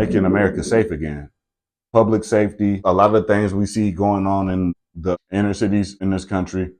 making America safe again. Public safety, a lot of things we see going on in the inner cities in this country.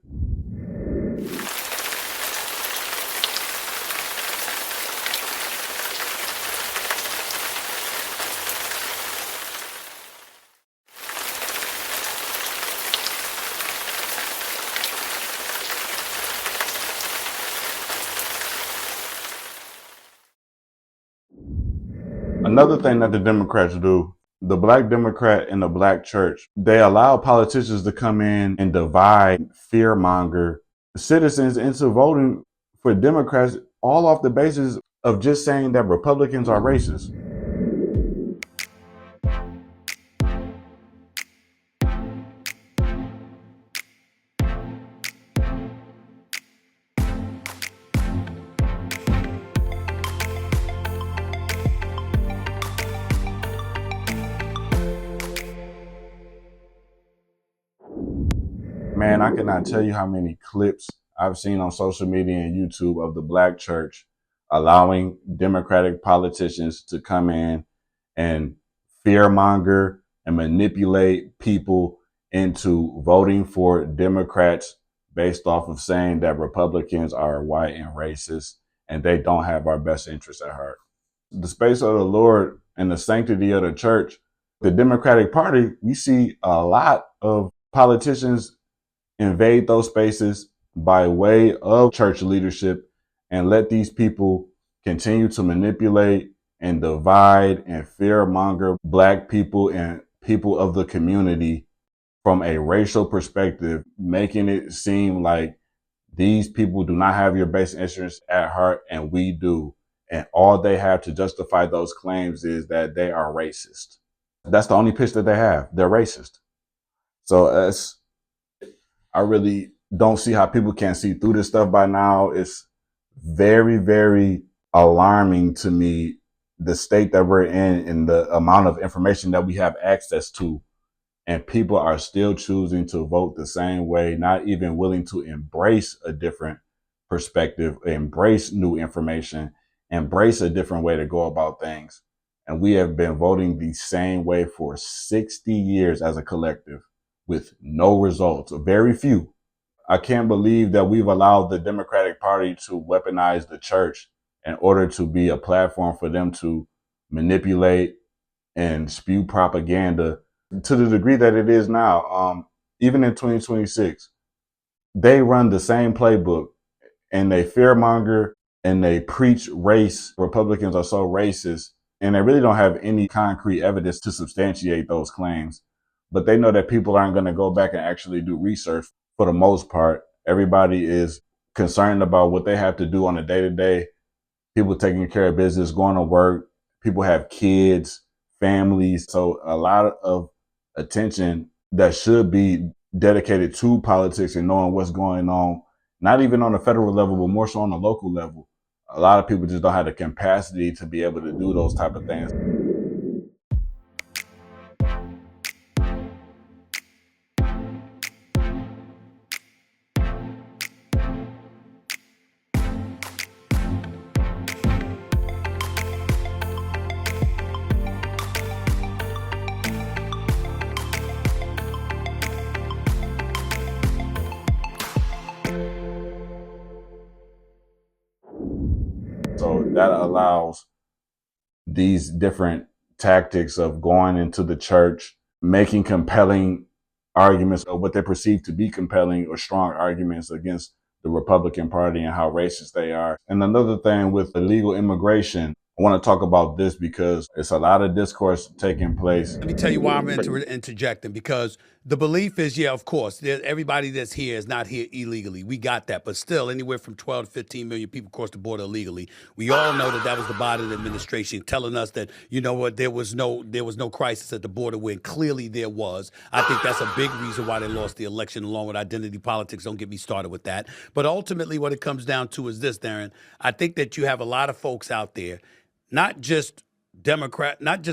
Another thing that the Democrats do, the Black Democrat and the Black church, they allow politicians to come in and divide, fearmonger citizens into voting for Democrats, all off the basis of just saying that Republicans are racist. Man, I cannot tell you how many clips I've seen on social media and YouTube of the Black church allowing Democratic politicians to come in and fearmonger and manipulate people into voting for Democrats based off of saying that Republicans are white and racist and they don't have our best interests at heart. The space of the Lord and the sanctity of the church, the Democratic Party, we see a lot of politicians invade those spaces by way of church leadership and let these people continue to manipulate and divide and fearmonger Black people and people of the community from a racial perspective, making it seem like these people do not have your best interests at heart and we do. And all they have to justify those claims is that they are racist. That's the only pitch that they have. They're racist. So I really don't see how people can't see through this stuff by now. It's very, very alarming to me, the state that we're in and the amount of information that we have access to. And people are still choosing to vote the same way, not even willing to embrace a different perspective, embrace new information, embrace a different way to go about things. And we have been voting the same way for 60 years as a collective, with no results, very few. I can't believe that we've allowed the Democratic Party to weaponize the church in order to be a platform for them to manipulate and spew propaganda to the degree that it is now. Even in 2026, they run the same playbook and they fearmonger and they preach race. Republicans are so racist and they really don't have any concrete evidence to substantiate those claims. But they know that people aren't going to go back and actually do research for the most part. Everybody is concerned about what they have to do on a day-to-day. People taking care of business, going to work. People have kids, families. So a lot of attention that should be dedicated to politics and knowing what's going on, not even on the federal level, but more so on the local level. A lot of people just don't have the capacity to be able to do those type of things. So that allows these different tactics of going into the church, making compelling arguments or what they perceive to be compelling or strong arguments against the Republican Party and how racist they are. And another thing with illegal immigration, I want to talk about this because it's a lot of discourse taking place. Let me tell you why I'm interjecting, because the belief is, yeah, of course, everybody that's here is not here illegally. We got that. But still, anywhere from 12 to 15 million people cross the border illegally. We all know that was the Biden administration telling us that, you know what, there was no crisis at the border, when clearly there was. I think that's a big reason why they lost the election, along with identity politics. Don't get me started with that. But ultimately, what it comes down to is this, Darren. I think that you have a lot of folks out there, not just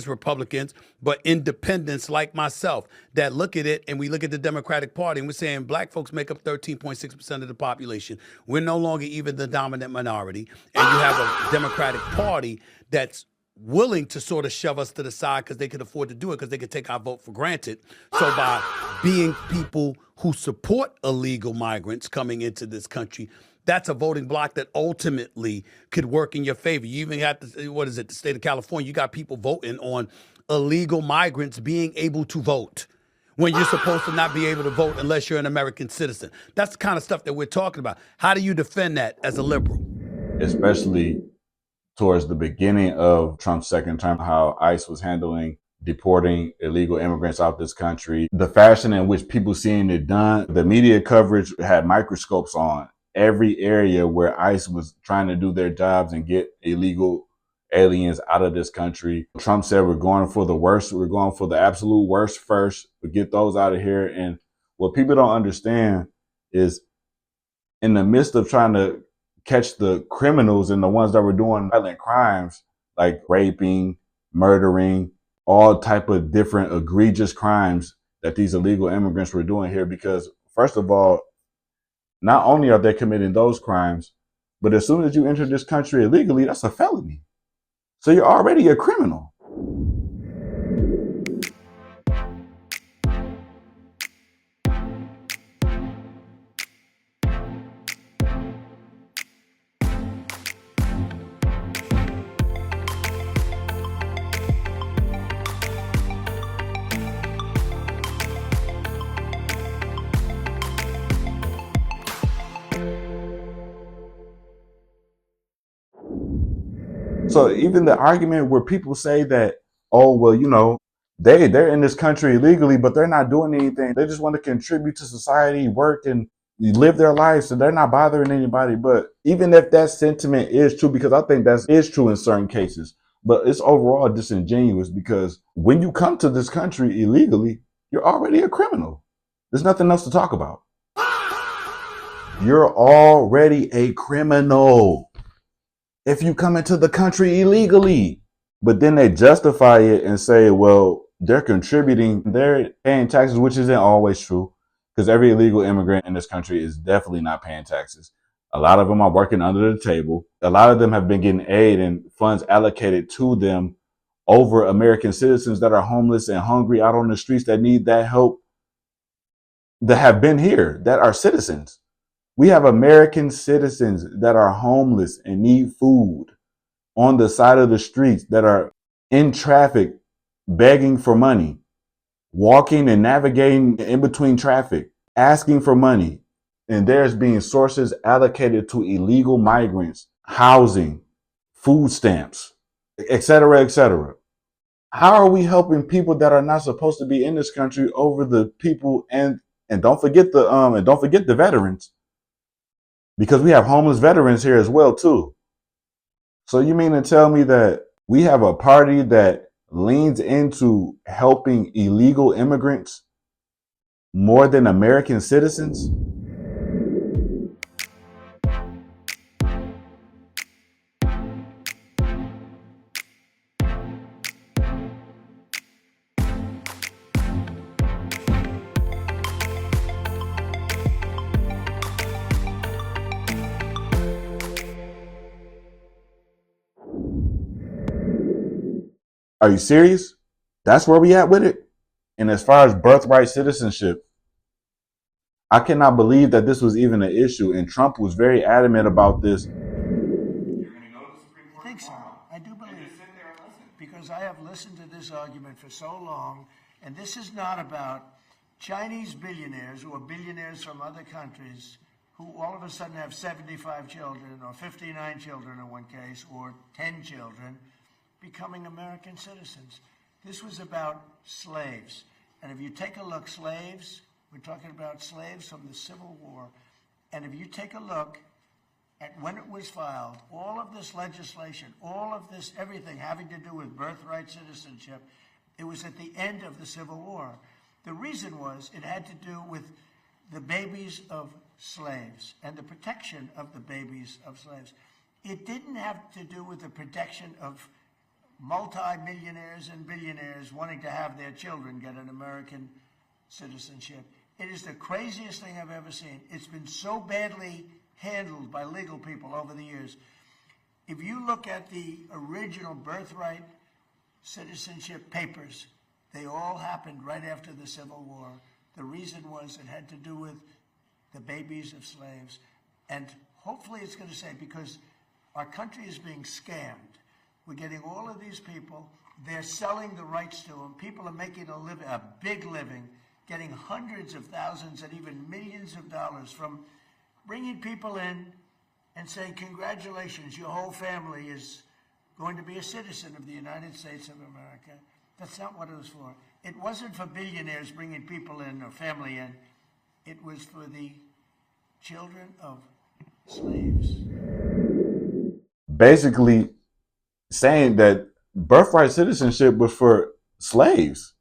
Republicans, but independents like myself, that look at it, and we look at the Democratic Party and we're saying Black folks make up 13.6% of the population. We're no longer even the dominant minority. And you have a Democratic Party that's willing to sort of shove us to the side because they could afford to do it, because they could take our vote for granted. So by being people who support illegal migrants coming into this country, that's a voting bloc that ultimately could work in your favor. You even have to, what is it, the state of California, you got people voting on illegal migrants being able to vote when you're supposed to not be able to vote unless you're an American citizen. That's the kind of stuff that we're talking about. How do you defend that as a liberal? Especially towards the beginning of Trump's second term, how ICE was handling deporting illegal immigrants out this country, the fashion in which people seeing it done, the media coverage had microscopes on every area where ICE was trying to do their jobs and get illegal aliens out of this country. Trump said, we're going for the worst. We're going for the absolute worst first. We get those out of here. And what people don't understand is, in the midst of trying to catch the criminals and the ones that were doing violent crimes like raping, murdering, all type of different egregious crimes that these illegal immigrants were doing here. Because first of all, not only are they committing those crimes, but as soon as you enter this country illegally, that's a felony. So you're already a criminal. So even the argument where people say that, oh, well, you know, they're in this country illegally, but they're not doing anything. They just want to contribute to society, work, and live their lives, so they're not bothering anybody. But even if that sentiment is true, because I think that is true in certain cases, but it's overall disingenuous, because when you come to this country illegally, you're already a criminal. There's nothing else to talk about. You're already a criminal if you come into the country illegally. But then they justify it and say, well, they're contributing, they're paying taxes, which isn't always true, because every illegal immigrant in this country is definitely not paying taxes. A lot of them are working under the table. A lot of them have been getting aid and funds allocated to them over American citizens that are homeless and hungry out on the streets that need that help, that have been here, that are citizens. We have American citizens that are homeless and need food on the side of the streets, that are in traffic, begging for money, walking and navigating in between traffic, asking for money. And there's being sources allocated to illegal migrants, housing, food stamps, et cetera, et cetera. How are we helping people that are not supposed to be in this country over the people? And don't forget the veterans, because we have homeless veterans here as well too. So you mean to tell me that we have a party that leans into helping illegal immigrants more than American citizens? Are you serious? That's where we at with it? And as far as birthright citizenship, I cannot believe that this was even an issue. And Trump was very adamant about this. You're going to go to the Supreme Court? I think so. I do believe it. Because I have listened to this argument for so long, and this is not about Chinese billionaires or billionaires from other countries who all of a sudden have 75 children or 59 children in one case or 10 children becoming American citizens. This was about slaves. And if you take a look, slaves, we're talking about slaves from the Civil War. And if you take a look at when it was filed, all of this legislation, all of this, everything having to do with birthright citizenship, it was at the end of the Civil War. The reason was it had to do with the babies of slaves and the protection of the babies of slaves. It didn't have to do with the protection of multi-millionaires and billionaires wanting to have their children get an American citizenship. It is the craziest thing I've ever seen. It's been so badly handled by legal people over the years. If you look at the original birthright citizenship papers, they all happened right after the Civil War. The reason was it had to do with the babies of slaves. And hopefully it's going to say, because our country is being scammed. We're getting all of these people, they're selling the rights to them. People are making a big living, getting hundreds of thousands and even millions of dollars from bringing people in and saying, congratulations, your whole family is going to be a citizen of the United States of America. That's not what it was for. It wasn't for billionaires bringing people in or family in. It was for the children of slaves. Basically saying that birthright citizenship was for slaves.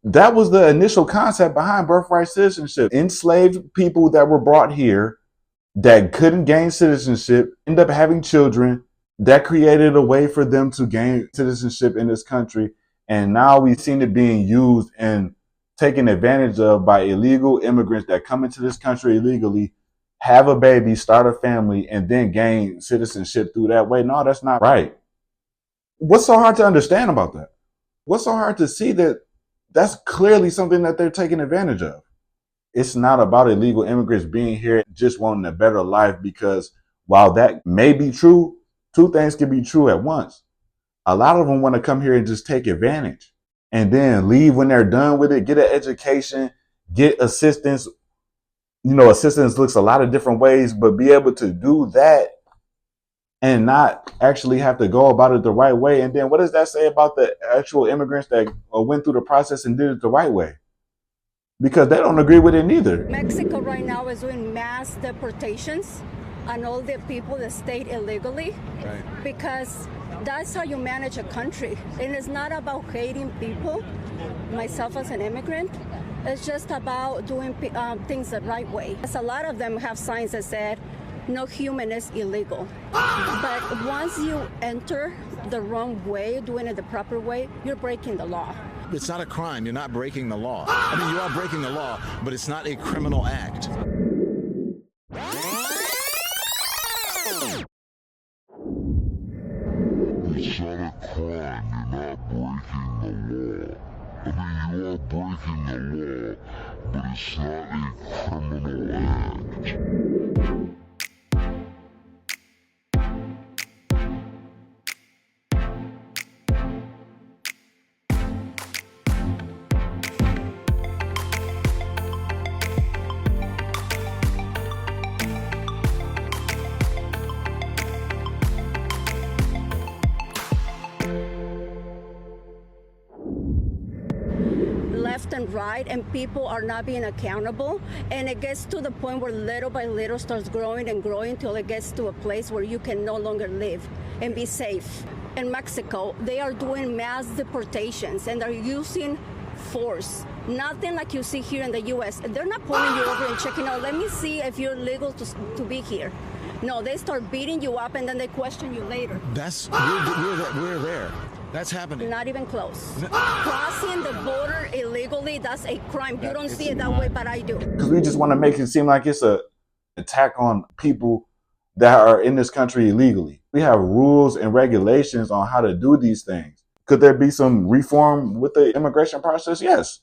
That was the initial concept behind birthright citizenship. Enslaved people that were brought here that couldn't gain citizenship, end up having children. That created a way for them to gain citizenship in this country. And now we've seen it being used and taken advantage of by illegal immigrants that come into this country illegally, have a baby, start a family, and then gain citizenship through that way. No, that's not right. What's so hard to understand about that? What's so hard to see that that's clearly something that they're taking advantage of? It's not about illegal immigrants being here just wanting a better life, because while that may be true, two things can be true at once. A lot of them want to come here and just take advantage and then leave when they're done with it, get an education, get assistance. You know, assistance looks a lot of different ways, but be able to do that and not actually have to go about it the right way. And then what does that say about the actual immigrants that went through the process and did it the right way? Because they don't agree with it neither. Mexico right now is doing mass deportations on all the people that stayed illegally, right? Because that's how you manage a country. And it's not about hating people. Myself as an immigrant, it's just about doing things the right way. A lot of them have signs that said, no human is illegal. But once you enter the wrong way, doing it the proper way, you're breaking the law. It's not a crime. You're not breaking the law. I mean, you are breaking the law, but it's not a criminal act. It's not a crime. You're not breaking the law. I mean, you are breaking the law, but it's not a criminal act. Left and right, and people are not being accountable, and it gets to the point where little by little starts growing and growing till it gets to a place where you can no longer live and be safe. In Mexico, they are doing mass deportations and they're using force. Nothing like you see here in the U.S. They're not pulling you over and checking out, let me see if you're legal to be here. No, they start beating you up and then they question you later. We're there. That's happening. Not even close. Crossing the border illegally, that's a crime. You don't see it that way, but I do. Because we just want to make it seem like it's an attack on people that are in this country illegally. We have rules and regulations on how to do these things. Could there be some reform with the immigration process? Yes.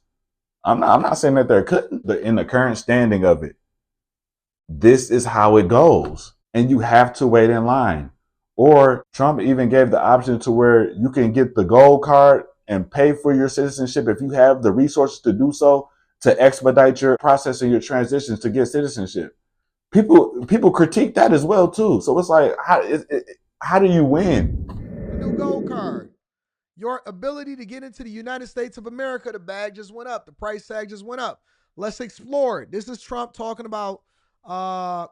I'm not saying that there couldn't. But in the current standing of it, this is how it goes. And you have to wait in line. Or Trump even gave the option to where you can get the gold card and pay for your citizenship if you have the resources to do so, to expedite your process and your transitions to get citizenship. People critique that as well too. So it's like, how do you win? The new gold card. Your ability to get into the United States of America, the bag just went up. The price tag just went up. Let's explore it. This is Trump talking about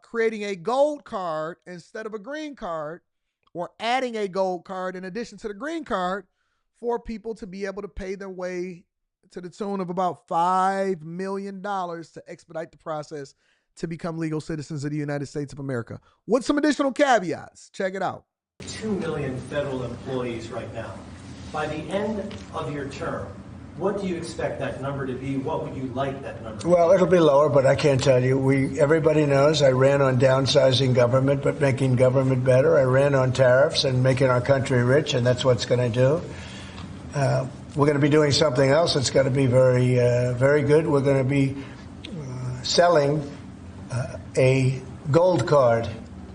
creating a gold card instead of a green card, or adding a gold card in addition to the green card for people to be able to pay their way to the tune of about $5 million to expedite the process to become legal citizens of the United States of America. With some additional caveats. Check it out. 2 million federal employees right now. By the end of your term, What do you expect that number to be? What would you like that number to be? Well, it'll be lower, but I can't tell you. Everybody knows I ran on downsizing government, but making government better. I ran on tariffs and making our country rich, and that's what's going to do. We're going to be doing something else that's going to be very, very good. We're going to be selling a gold card.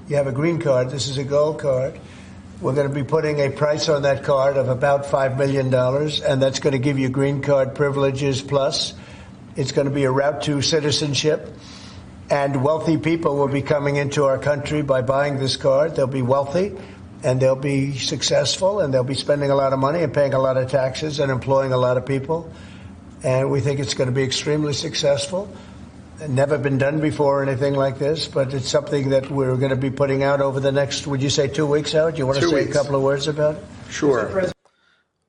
You have a green card. This is a gold card. We're going to be putting a price on that card of about $5 million, and that's going to give you green card privileges plus. It's going to be a route to citizenship, and wealthy people will be coming into our country by buying this card. They'll be wealthy, and they'll be successful, and they'll be spending a lot of money and paying a lot of taxes and employing a lot of people. And we think it's going to be extremely successful. Never been done before or anything like this, but it's something that we're going to be putting out over the next, would you say 2 weeks, Howard? You want to say a couple of words about it? Sure.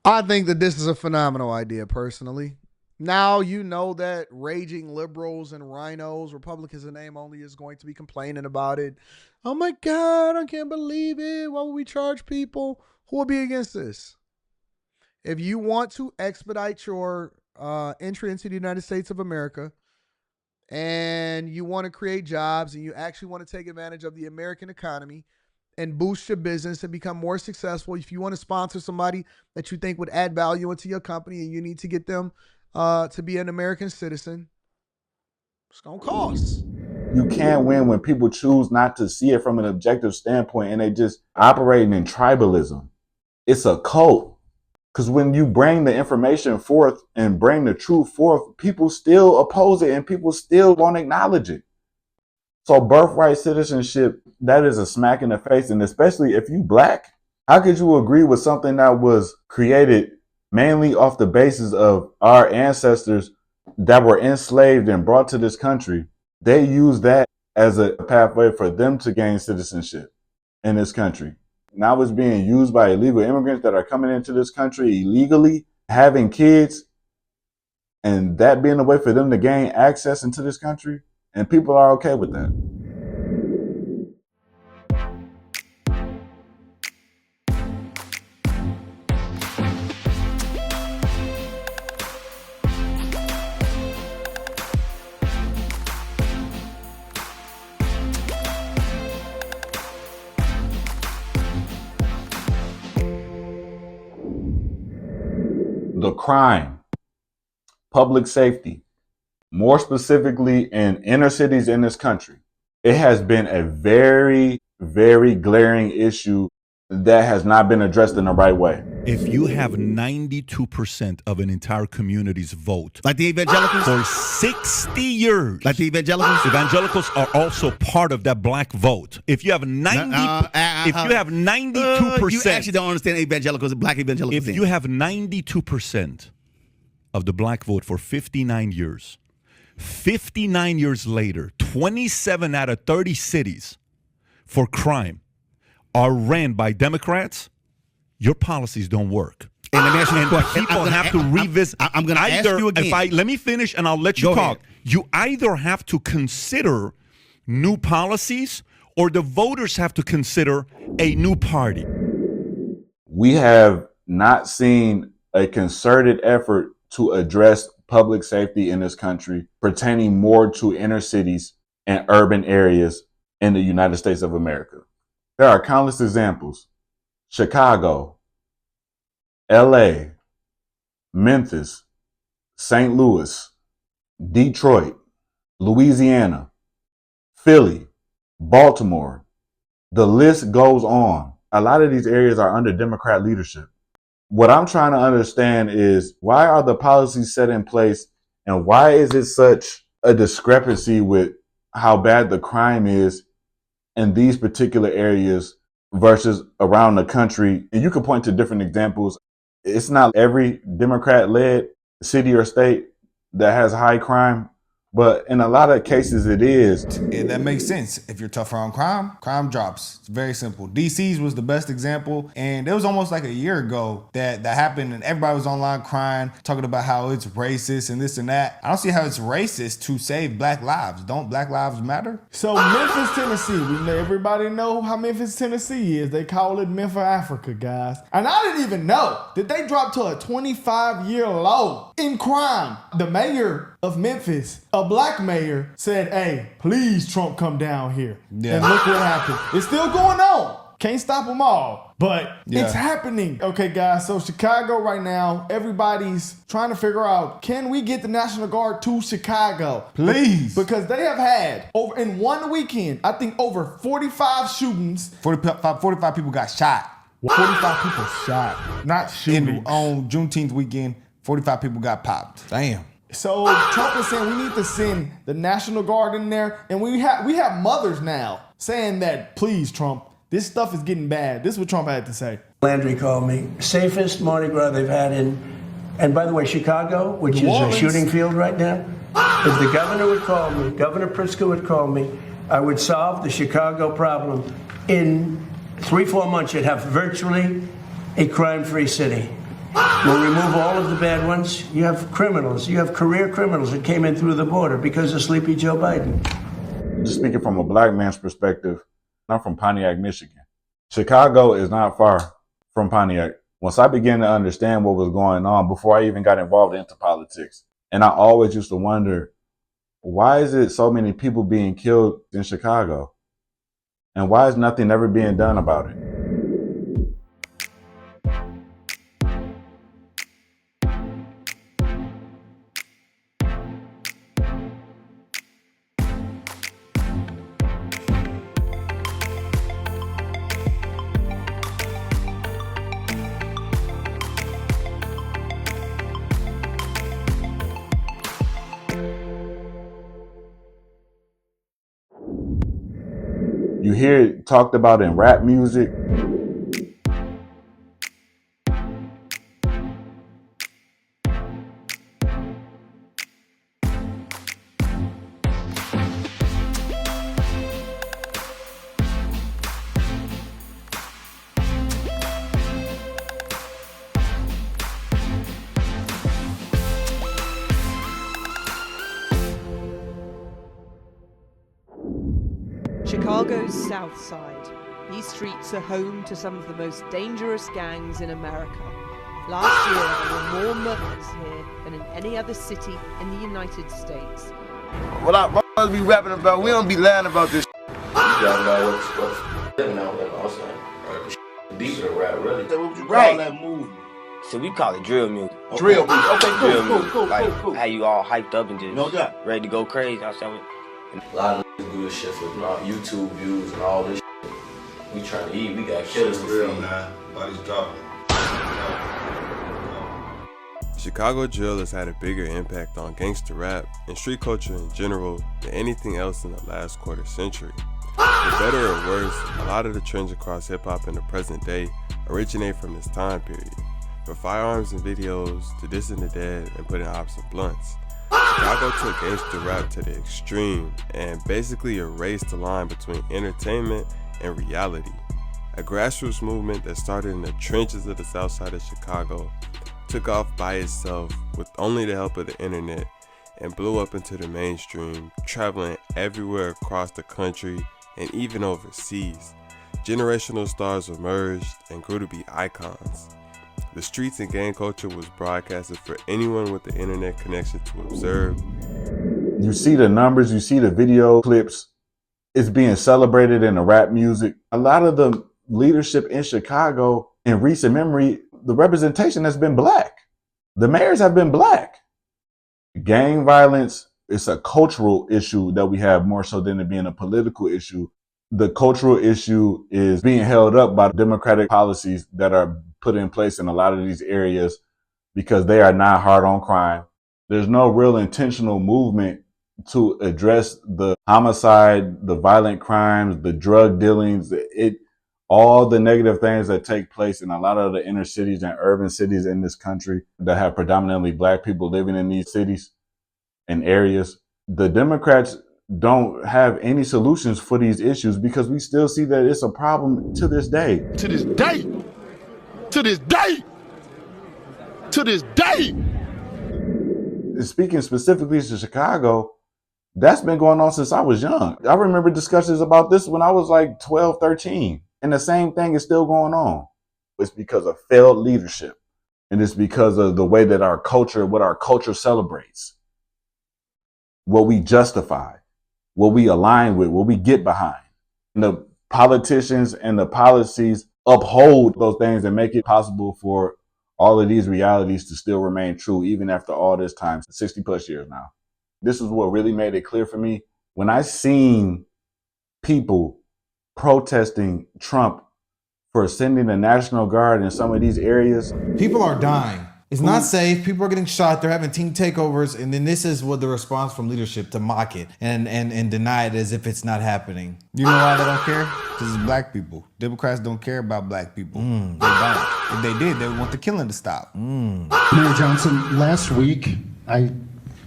I think that this is a phenomenal idea, personally. Now you know that raging liberals and rhinos, Republicans in name only, is going to be complaining about it. Oh my God, I can't believe it. Why would we charge people? Who will be against this? If you want to expedite your entry into the United States of America, and you want to create jobs, and you actually want to take advantage of the American economy and boost your business and become more successful, if you want to sponsor somebody that you think would add value into your company and you need to get them to be an American citizen, it's going to cost. You can't win when people choose not to see it from an objective standpoint and they just operating in tribalism. It's a cult. Because when you bring the information forth and bring the truth forth, people still oppose it and people still won't acknowledge it. So birthright citizenship, that is a smack in the face. And especially if you black, how could you agree with something that was created mainly off the basis of our ancestors that were enslaved and brought to this country? They used that as a pathway for them to gain citizenship in this country. Now it's being used by illegal immigrants that are coming into this country illegally, having kids, and that being a way for them to gain access into this country. And people are okay with that. The crime, public safety, more specifically in inner cities in this country, it has been a very, very glaring issue that has not been addressed in the right way. If you have 92% of an entire community's vote, like the evangelicals, for 60 years, like the evangelicals are also part of that black vote. If you have 92%, you actually don't understand evangelicals, black evangelicals. If you have 92% of the black vote for 59 years, 59 years later, 27 out of 30 cities for crime are ran by Democrats, your policies don't work. And let me ask you a question. People have to revisit. I'm going to ask you again. Let me finish and I'll let you talk. You either have to consider new policies or the voters have to consider a new party. We have not seen a concerted effort to address public safety in this country pertaining more to inner cities and urban areas in the United States of America. There are countless examples. Chicago, LA, Memphis, St. Louis, Detroit, Louisiana, Philly, Baltimore. The list goes on. A lot of these areas are under Democrat leadership. What I'm trying to understand is, why are the policies set in place and why is it such a discrepancy with how bad the crime is in these particular areas versus around the country? And you can point to different examples. It's not every Democrat-led city or state that has high crime, But in a lot of cases, it is. And that makes sense. If you're tougher on crime, crime drops. It's very simple. DC's was the best example. And it was almost like a year ago that happened, and everybody was online crying, talking about how it's racist and this and that. I don't see how it's racist to save black lives. Don't black lives matter? So Memphis, Tennessee, everybody know how Memphis, Tennessee is. They call it Memphis, Africa, guys. And I didn't even know that they dropped to a 25-year low in crime. The mayor of Memphis, a black mayor, said, hey, please Trump come down here. Yeah. And look what happened. It's still going on. Can't stop them all, but it's happening. Okay, guys, so Chicago right now, everybody's trying to figure out, can we get the National Guard to Chicago? Please. Because they have had, over in one weekend, I think over 45 shootings. 45 people got shot. 45 people shot, not shootings. On Juneteenth weekend, 45 people got popped. Damn. So Trump is saying we need to send the National Guard in there, and we have mothers now saying that, please, Trump, this stuff is getting bad. This is what Trump had to say. Landry called me, safest Mardi Gras they've had in, and by the way, Chicago, which is a shooting field right now. If the governor would call me, Governor Pritzker would call me, I would solve the Chicago problem in 3-4 months. You'd have virtually a crime-free city. We'll remove all of the bad ones. You have criminals. You have career criminals that came in through the border because of sleepy Joe Biden. Just speaking from a black man's perspective, I'm from Pontiac, Michigan. Chicago is not far from Pontiac. Once I began to understand what was going on, before I even got involved into politics, and I always used to wonder, why is it so many people being killed in Chicago? And why is nothing ever being done about it? You hear it talked about in rap music. Chicago's South Side. These streets are home to some of the most dangerous gangs in America. Last year, there were more murders here than in any other city in the United States. What I be rapping about, we don't be lying about this. You got about what's living out there, also. Deeper than rap, really. What would you call that movement? So we call it drill music. Drill music. Okay, cool. Like how you all hyped up and just ready to go crazy outside. A lot of niggas do this shit for YouTube views and all this shit. We trying to eat, we got killers to real, feed. man. Body's dropping. Chicago drill has had a bigger impact on gangster rap and street culture in general than anything else in the last quarter century. For better or worse, a lot of the trends across hip-hop in the present day originate from this time period. From firearms and videos to dissing the dead and putting ops in blunts. Chicago took gangster rap to the extreme and basically erased the line between entertainment and reality. A grassroots movement that started in the trenches of the south side of Chicago, took off by itself with only the help of the internet, and blew up into the mainstream, traveling everywhere across the country and even overseas. Generational stars emerged and grew to be icons. The streets and gang culture was broadcasted for anyone with the internet connection to observe. You see the numbers, you see the video clips. It's being celebrated in the rap music. A lot of the leadership in Chicago, in recent memory, the representation has been black. The mayors have been black. Gang violence is a cultural issue that we have more so than it being a political issue. The cultural issue is being held up by democratic policies that are put in place in a lot of these areas because they are not hard on crime. There's no real intentional movement to address the homicide, the violent crimes, the drug dealings, all the negative things that take place in a lot of the inner cities and urban cities in this country that have predominantly black people living in these cities and areas. The Democrats don't have any solutions for these issues because we still see that it's a problem to this day. To this day. To this day. To this day. Speaking specifically to Chicago, that's been going on since I was young. I remember discussions about this when I was like 12, 13, and the same thing is still going on. It's because of failed leadership, and it's because of the way that what our culture celebrates, what we justify, what we align with, what we get behind. And the politicians and the policies uphold those things and make it possible for all of these realities to still remain true, even after all this time, 60 plus years now. This is what really made it clear for me. When I seen people protesting Trump for sending the National Guard in some of these areas. People are dying. It's not safe. People are getting shot. They're having team takeovers. And then this is what the response from leadership to mock it and deny it as if it's not happening. You know why they don't care? Because it's black people. Democrats don't care about black people. They don't. If they did, they would want the killing to stop. Mayor Johnson, last week I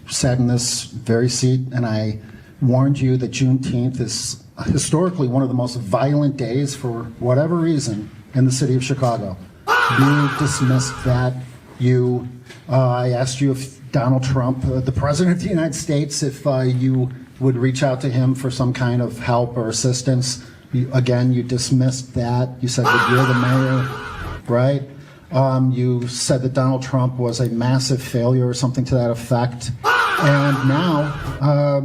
sat in this very seat and I warned you that Juneteenth is historically one of the most violent days for whatever reason in the city of Chicago. You dismissed that. I asked you if Donald Trump, the president of the United States, if you would reach out to him for some kind of help or assistance. You dismissed that. You said that you're the mayor, right? You said that Donald Trump was a massive failure or something to that effect. And now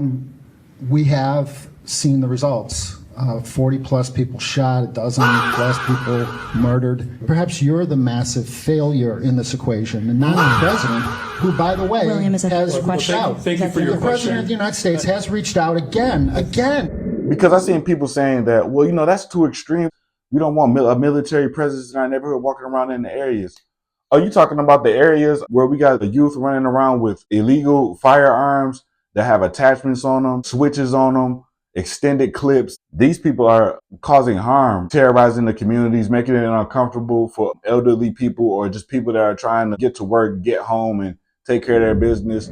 we have seen the results. 40 plus people shot, a dozen plus people murdered. Perhaps you're the massive failure in this equation, and not the president, who, by the way, has reached out. Thank you for your The president of the United States has reached out again. Because I've seen people saying that, well, that's too extreme. We don't want a military presence in our neighborhood walking around in the areas. Are you talking about the areas where we got the youth running around with illegal firearms that have attachments on them, switches on them, extended clips? These people are causing harm, terrorizing the communities, making it uncomfortable for elderly people or just people that are trying to get to work, get home, and take care of their business.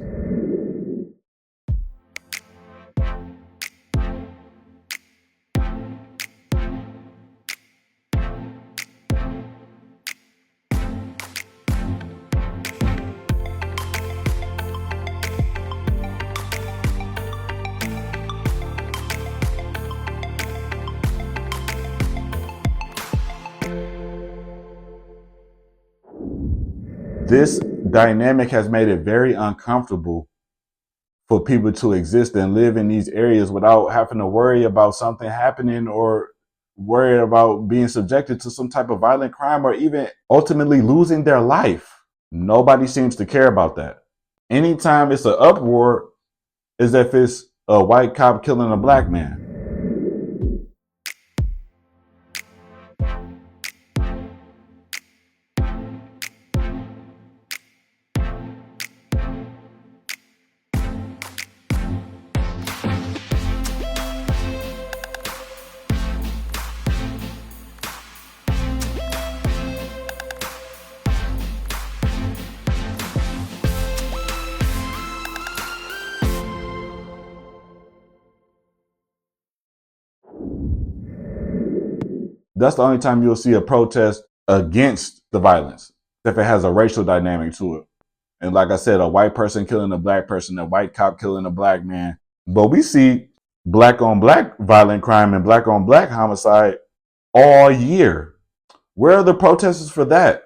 This dynamic has made it very uncomfortable for people to exist and live in these areas without having to worry about something happening or worry about being subjected to some type of violent crime or even ultimately losing their life. Nobody seems to care about that. Anytime it's an uproar, is if it's a white cop killing a black man. That's the only time you'll see a protest against the violence, if it has a racial dynamic to it. And like I said, a white person killing a black person, a white cop killing a black man. But we see black on black violent crime and black on black homicide all year. Where are the protesters for that?